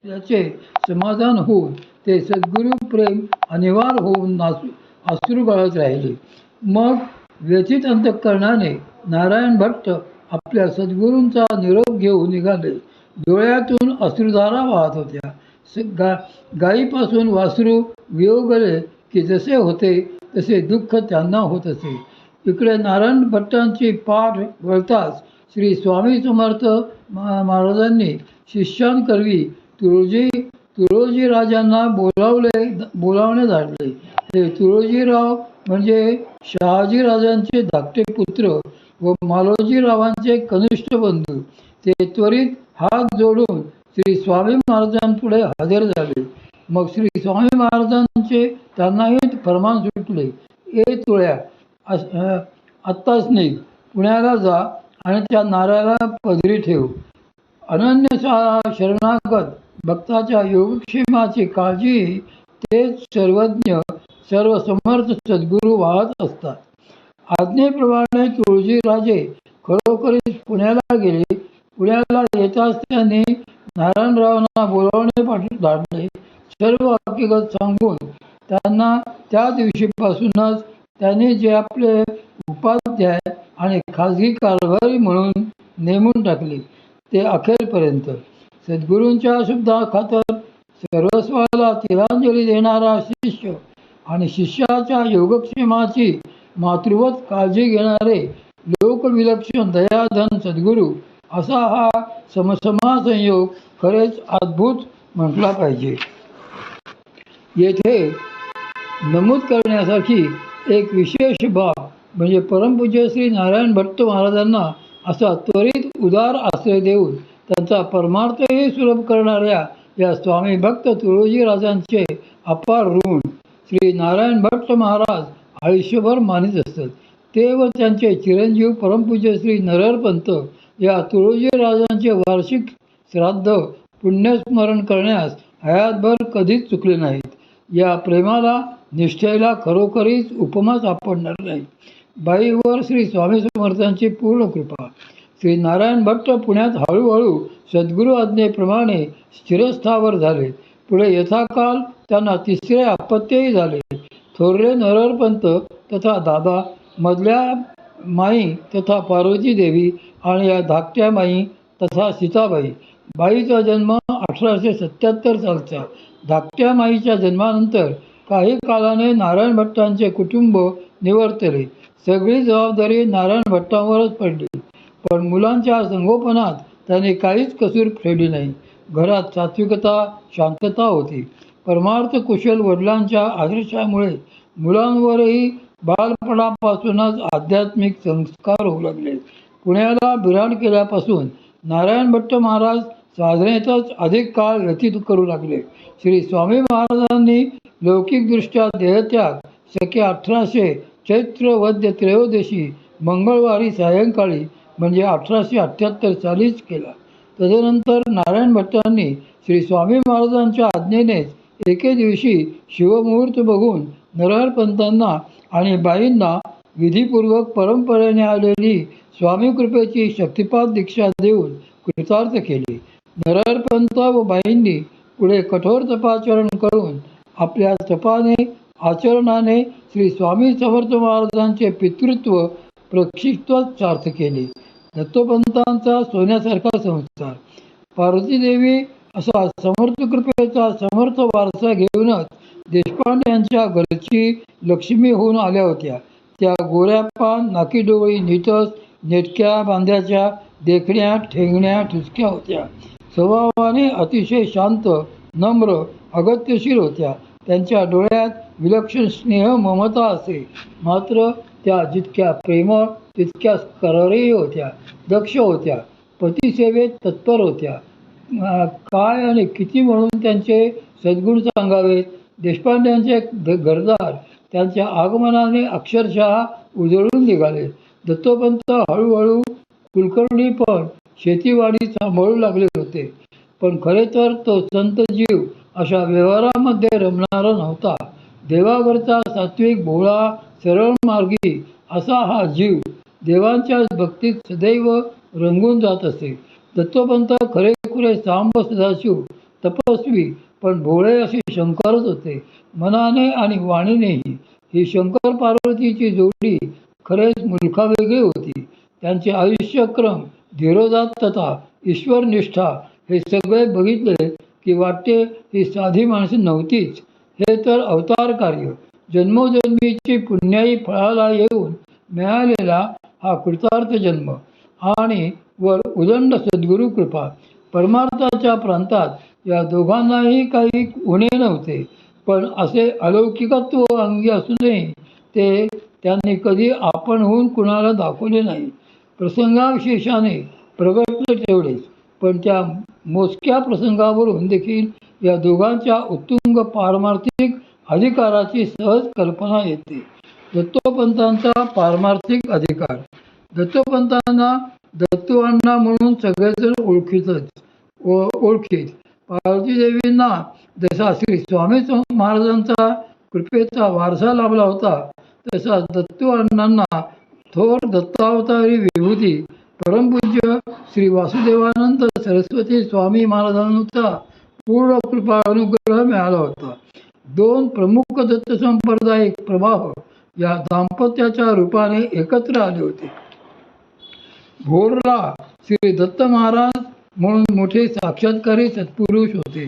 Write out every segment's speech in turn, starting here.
त्याचे समाधान होऊन ते सद्गुरू प्रेम अनिवार्य होऊन अश्रू गळत राहिले. मग व्यथित अंतःकरणाने नारायण भट्ट आपल्या सद्गुरूंचा निरोप घेऊन निघाले. डोळ्यातून अश्रुधारा वाहत होत्या. गायीपासून वासरू वियोगले की जसे होते तसे दुःख त्यांना होत असे. इकडे नारायण भट्टांची पाठ वळताच श्री स्वामी समर्थ महाराजांनी शिष्यांकरवी तुळोजीराजांना बोलावणे धाडले. हे तुळोजीराव म्हणजे शहाजीराजांचे धाकटे पुत्र व मालोजीरावांचे कनिष्ठ बंधू. ते त्वरित हात जोडून श्री स्वामी महाराजांपुढे हजर झाले. मग श्री स्वामी महाराजांचे त्यांनाही फरमान सुटले, ए तुळ्या, आत्ताच निघ, पुण्याला जा आणि त्या नाऱ्याला पदरी ठेव. अनन्य शरणागत भक्ताच्या योगक्षेमाची काळजी तेच सर्वज्ञ सर्वसमर्थ सद्गुरू वाहत असतात. आज्ञेप्रमाणे तुळजीराजे खरोखरीच पुण्याला गेले. पुण्याला येताच त्यांनी नारायणरावांना बोलावणे धाडले. सर्व हकीकत सांगून त्यांना त्या दिवशीपासूनच त्यांनी जे आपले उपाध्याय आणि खाजगी कारभारी म्हणून नेमून टाकले ते अखेरपर्यंत. सद्गुरूंच्या शब्दाखातर सर्वस्वाला तिलांजली देणारा शिष्य आणि शिष्याच्या योगक्षेमाची मातृवत काळजी घेणारे लोकविलक्षण दयाधन सद्गुरू असा हा समसंयोग खरेच अद्भुत म्हटला पाहिजे. येथे नमूद करण्यासारखी एक विशेष बाब म्हणजे परमपूज्य श्री नारायण भट्ट महाराजांना असा त्वरित उदार आश्रय देऊन त्यांचा परमार्थही सुलभ करणाऱ्या या स्वामी भक्त तुळोजीराजांचे अपार ऋण श्री नारायण भट्ट महाराज आयुष्यभर मानित असतात. ते व त्यांचे चिरंजीव परमपूज्य श्री नरहरपंत या तुळोजीराजांचे वार्षिक श्राद्ध पुण्यस्मरण करण्यास हयातभर कधीच चुकले नाहीत. या प्रेमाला निष्ठेला खरोखरीच उपमा सापडणार नाही. बाईवर श्री स्वामी समर्थांची पूर्ण कृपा. श्री नारायण भट्ट पुण्यात हळूहळू सद्गुरू आज्ञेप्रमाणे स्थिरस्थावर झाले. पुढे यथाकाल त्यांना तिसरे अपत्यही झाले. थोरले नरहरपंत तथा दादा, मधल्या माई तथा पार्वती देवी आणि या धाकट्या माई तथा सीताबाई. बाईचा जन्म 1877 सालचा. धाकट्या माईच्या जन्मानंतर काही कालाने नारायण भट्टांचे कुटुंब निवर्तले. सगळी जबाबदारी नारायण भट्टांवरच पडली. पण मुलांच्या संगोपनात त्यांनी काहीच कसूर फेडली नाही. घरात सात्विकता, शांतता होती. परमार्थ कुशल वडिलांच्या आदर्शामुळे मुलांवरही बालपणापासूनच आध्यात्मिक संस्कार होऊ लागले. पुण्याला बिराड केल्यापासून नारायण भट्ट महाराज साधनेतच अधिक काळ व्यतीत करू लागले. श्री स्वामी महाराजांनी लौकिकदृष्ट्या देहत्याग शके 1800 चैत्र वद्य त्रयोदशी मंगळवारी सायंकाळी म्हणजे 1878 सालीच केला. तदनंतर नारायण भट्टांनी श्री स्वामी महाराजांच्या आज्ञेनेच एके दिवशी शिवमुहूर्त बघून नरहरपंतांना आणि बाईंना विधीपूर्वक परंपरेने आलेली स्वामी कृपेची शक्तिपात दीक्षा देऊन कृतार्थ केले. नरहरपंत व बाईंनी पुढे कठोर तपाचरण करून आपल्या तपाने आचरणाने श्री स्वामी समर्थ महाराजांचे पितृत्व प्रक्षिप्तच सार्थ केले. दत्तोपंतांचा सोन्यासारखा संसार. पार्वती देवी असा समर्थ कृपेचा समर्थ वारसा घेऊनच देशपांडे यांच्या घरची लक्ष्मी होऊन आल्या होत्या. त्या गोऱ्यापान, नाकीडोळी, नीटस, नेटक्या बांध्याच्या, देखण्या, ठेंगण्या, ठुसक्या होत्या. स्वभावाने अतिशय शांत, नम्र, अगत्यशील होत्या. त्यांच्या डोळ्यात विलक्षण स्नेह ममता असे. मात्र त्या जितक्या प्रेमळ तितक्या करारीही होत्या. दक्ष होत्या. पतिसेवेत तत्पर होत्या. काय आणि किती म्हणून त्यांचे सद्गुण सांगावेत. देशपांड्यांचे घरदार त्यांच्या आगमनाने अक्षरशः उजळून निघाले. दत्तोपंत हळूहळू कुलकर्णी पण शेतीवाडी सांभाळू लागले होते. पण खरे तर तो संत जीव अशा व्यवहारामध्ये रमणारा नव्हता. देवावरचा सात्विक, भोळा, सरळ मार्गी असा हा जीव देवांच्या भक्तीत सदैव रंगून जात असे. दत्तोपंत खरेखुरे सांब सदाशिव तपस्वी पण भोळे असे शंकरच होते. मनाने आणि वाणीनेही ही शंकर पार्वतीची जोडी खरेच मुलखावेगळी होती. त्यांचे आयुष्यक्रम, धीरोदात्तता, ईश्वरनिष्ठा हे सगळे बघितले की वाटते ही साधी माणसं नव्हतीच. हे तर अवतार कार्य, जन्मोजन्मीची पुण्याई फळाला येऊन मिळालेला हा कृतार्थ जन्म आणि वर उदंड सद्गुरू कृपा. परमार्थाच्या प्रांतात या दोघांनाही काही उणे नव्हते, पण असे अलौकिकत्व अंगी असूनही ते त्यांनी कधी आपण होऊन कुणाला दाखवले नाही. प्रसंगाविशेषाने प्रगटले तेवढेच, पण त्या मोजक्या प्रसंगावरून देखील या दोघांच्या उत्तुंग पारमार्थिक अधिकाराची सहज कल्पना येते. दत्तोपंतांचा पारमार्थिक अधिकार. दत्तोपंतांना दत्तुअण्णा म्हणून सगळेजण ओळखीत. पार्वतीदेवींना जसा श्री स्वामी महाराजांचा कृपेचा वारसा लाभला होता, तसा दत्तुअण्णांना थोर दत्तावतारी विभूती परमपूज्य श्री वासुदेवानंद सरस्वती स्वामी महाराजांचा पूर्ण कृपा अनुग्रह मिळाला होता. दोन प्रमुख दत्त सांप्रदायिक प्रवाह या दाम्पत्याच्या रूपाने एकत्र आले होते. भोरला श्री दत्त महाराज म्हणून मोठे साक्षात्कारी सत्पुरुष होते.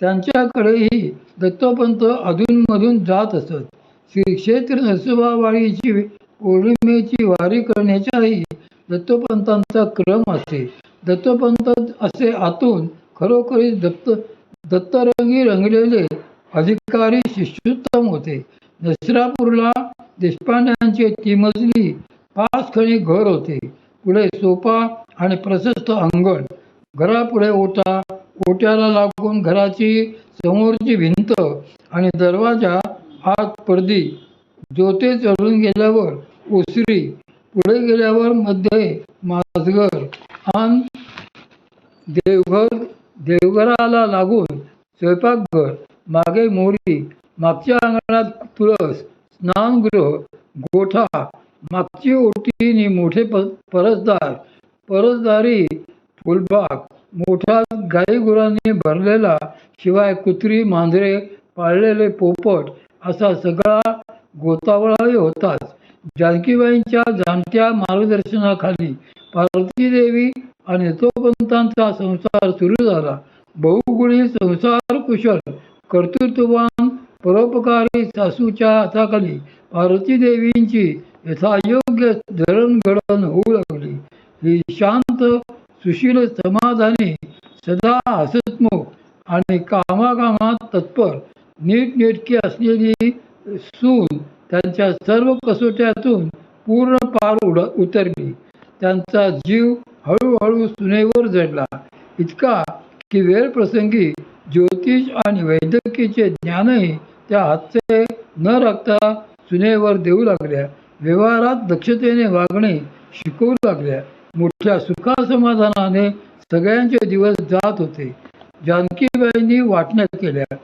त्यांच्याकडेही दत्तोपंत अधूनमधून जात असत. श्री क्षेत्र नरसोबावाडीची पौर्णिमेची वारी करण्याचाही दत्तोपंतांचा क्रम असे. दत्तोपंत असे आतून खरोखरीच दत्तरंगी रंगलेले अधिकारी शिष्योत्तम होते. नसरापूरला देशपांड्यांचे 3 मजली 5 खणी घर होते. पुढे सोपा आणि प्रशस्त अंगण, घरापुढे ओटा, ओट्याला लागून घराची समोरची भिंत आणि दरवाजा, आत पडदी, जोते चढून गेल्यावर ओसरी, पुढे गेल्यावर मध्ये माजघर आणि देवघराला लागून स्वयंपाकघर, मागे मोरी, मागच्या अंगणात तुळस, स्नानगृह, गोठा, मागची ओटी नि मोठे परसदारी फुलबाग, मोठा गाईगुरांनी भरलेला, शिवाय कुत्री, मांजरे, पाळलेले पोपट असा सगळा गोतावळाही होताच. जानकीबाईंच्या जाणत्या मार्गदर्शनाखाली पार्वतीदेवी आणि दत्तोपंतांचा संसार सुरू झाला. बहुगुणी संसार कुशल, कर्तृत्ववान, परोपकारी सासूच्या हाताखाली पार्वतीदेवींची यथायोग्य जडणघडण होऊ लागली. ही शांत, सुशील, समाधानी, सदा हसतमुख आणि कामाकामात तत्पर, नीटनेटकी असलेली सून त्यांच्या सर्व कसोट्यातून पूर्ण पार उतरली. त्यांचा जीव हळूहळू सुनेवर जडला, इतका की वेळप्रसंगी ज्योतिष आणि वैद्यकीचे ज्ञानही त्या हातचे न राखता सुनेवर देऊ लागल्या. व्यवहारात दक्षतेने वागणे शिकवू लागल्या. मोठ्या सुखासमाधानाने सगळ्यांचे दिवस जात होते. जानकीबाईंनी वाटण्या केल्या.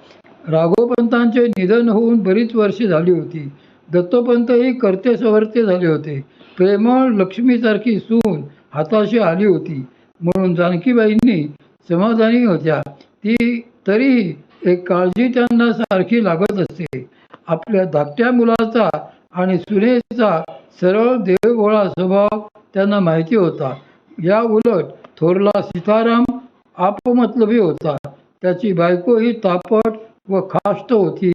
राघवपंतांचे निधन होऊन बरीच वर्षे झाली होती. दत्तोपंतही करते सवरते झाले होते. प्रेमळ लक्ष्मीसारखी सून हाताशी आली होती म्हणून जानकीबाईंनी समाधानी होत्या. तरीही एक काळजी त्यांना सारखी लागत असते. आपल्या धाकट्या मुलाचा आणि सुनेचा सरळ देवभोळा स्वभाव त्यांना माहिती होता. या उलट थोरला सीताराम आपमतलबी होता. त्याची बायको ही तापट व खाष्ट होती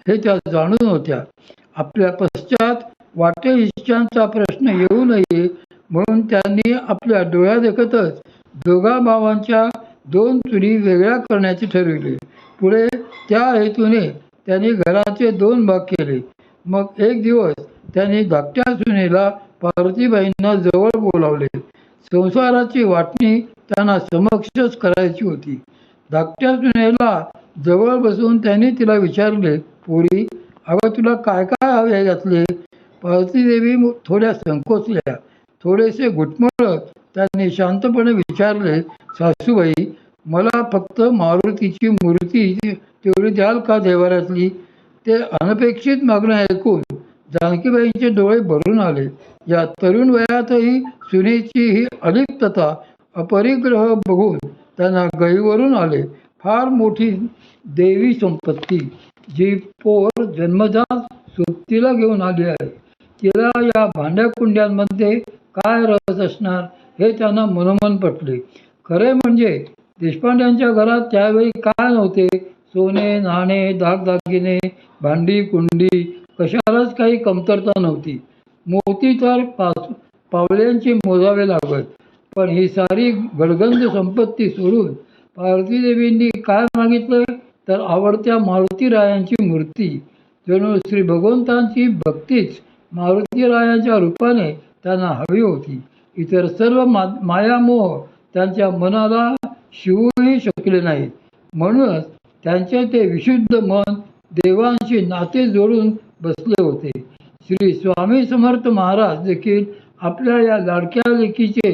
हे त्या जाणून होत्या. आपल्या पश्चात वाटेइच्छांचा प्रश्न येऊ नये म्हणून त्यांनी आपल्या डोळ्यादेखतच दोघा भावांच्या 2 चुली वेगळ्या करण्याचे ठरविले. पुढे त्या हेतूने त्यांनी घराचे 2 भाग केले. मग एक दिवस त्यांनी धाकट्या सुनेला पार्वतीबाईंना जवळ बोलावले. संसाराची वाटणी त्यांना समक्षच करायची होती. धाकट्या सुनेला जवळ बसून त्यांनी तिला विचारले, पोरी, अगं तुला काय काय हवे यातले? पार्वतीदेवी थोड्या संकोचल्या. थोडेसे घुटमळत त्यांनी शांतपणे विचारले, सासूबाई, मला फक्त मारुतीची मूर्ती तेवढी द्याल का देवाऱ्यातली? ते अनपेक्षित मागणं ऐकून जानकीबाईंचे डोळे भरून आले. या तरुण वयातही सुनेची ही अलिप्तता, अपरिग्रह बघून त्यांना गहिवरून आले. फार मोठी देवी संपत्ती, जी पोर जन्मजात सोबतीला घेऊन आली आहे. तिला या भांड्याकुंड्यांमध्ये काय रस असणार हे त्यांना मनोमन पटले. खरे म्हणजे देशपांड्यांच्या घरात त्यावेळी काय नव्हते? सोने, नाणे, दागदागिने, भांडी कुंडी, कशालाच काही कमतरता नव्हती. मोती तर पावल्यांची मोजावे लागत. पण ही सारी गडगंज संपत्ती सोडून पार्वती देवींनी काय मागितलं तर आवडत्या मारुतीरायांची मूर्ती. जणू श्री भगवंतांची भक्तीच मारुतीरायांच्या रूपाने त्यांना हवी होती. इतर सर्व मायामोह त्यांच्या मनाला शिवूही शकले नाहीत. म्हणूनच त्यांचे ते विशुद्ध मन देवांशी नाते जोडून बसले होते. श्री स्वामी समर्थ महाराज देखील आपल्या या लाडक्या लेकीचे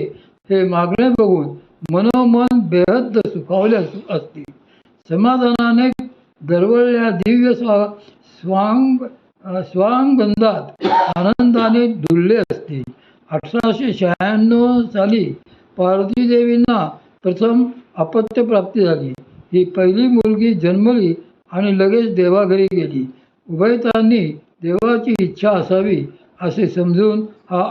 हे मागणे बघून मनोमन बेहद्द सुखावले असतील. समाधानाने दरवळल्या दिव्य स्वांगंधात आनंदाने डुलले असतील. 1896 साली पार्वती देवींना प्रथम अपत्यप्राप्ती झाली. ही पहिली मुलगी जन्मली आणि लगेच देवाघरी गेली. उभयतांनी देवाची इच्छा असावी असे समजून हा